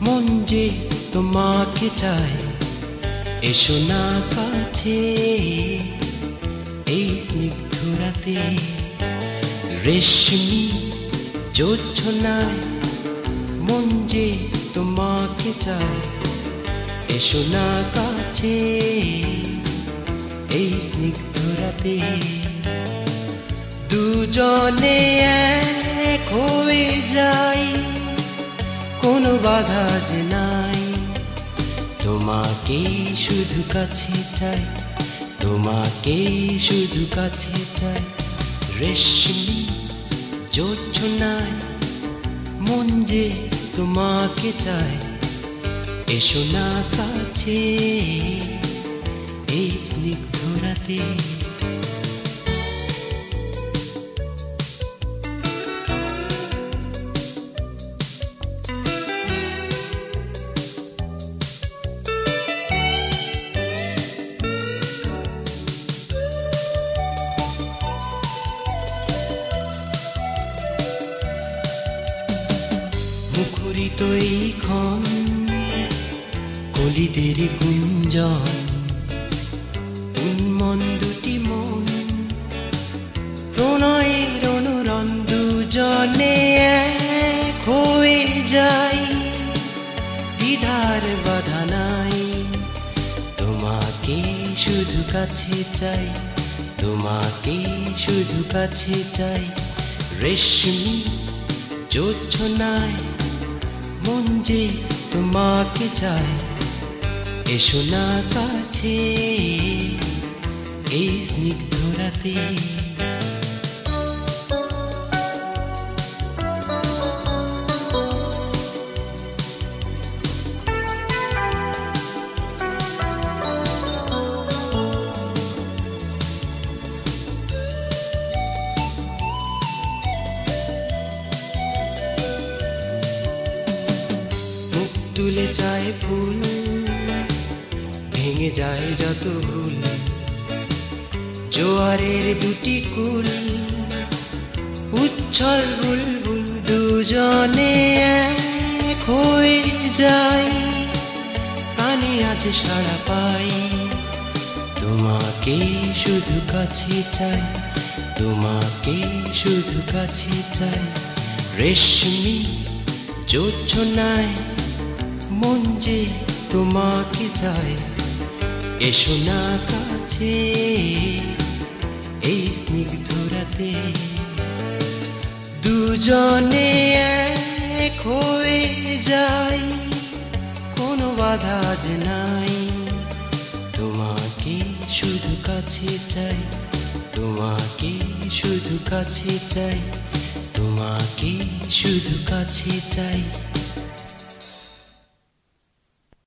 মন যে তোমাকে চায়, এসো না কাছে এই স্নিগ্ধ রাতে। রেশমি জোছনায় মন যে তোমাকে চায়, এসো না কাছে এই স্নিগ্ধ রাতে। দুজনে এক হয়ে যাই, কোনো বাধা যে নাই। তোমাকে শুধু কাছে চাই, তোমাকে শুধু কাছে চাই। রেশমি জোছনায় মন যে তোমাকে চায়, এসো না কাছে এই স্নিগ্ধ রাতে। মুখরিত এই ক্ষণ কলিদের গুঞ্জন, উন্মন দুটি মন প্রণয়ের অনুরণ। দুজনে এক হয়ে যাই, দ্বিধার বাধা নাই। তোমাকে শুধু কাছে চাই, তোমাকে শুধু কাছে চাই। রেশমি জোছনায় মন যে তোমাকে চায়, এসো না কাছে এই স্নিগ্ধ রাতে। তুলে যায় ফুল, ভেঙে যায় যত ভুল। জোয়ারের দুটি কুল, উচ্ছল বুলবুল। দুজনে এক হয়ে যাই, প্রাণে আজ সাড়া পাই। তোমাকে শুধু কাছে চাই, তোমাকে শুধু কাছে চাই। রেশমি জোছনায় মন যে তোমাকে চায়, এসো না কাছে এই স্নিগ্ধ রাতে। দুজনে এক হয়ে যাই, কোনো বাধা যে নাই। তোমাকে শুধু কাছে চাই, তোমাকে শুধু কাছে চাই, তোমাকে শুধু কাছে চাই।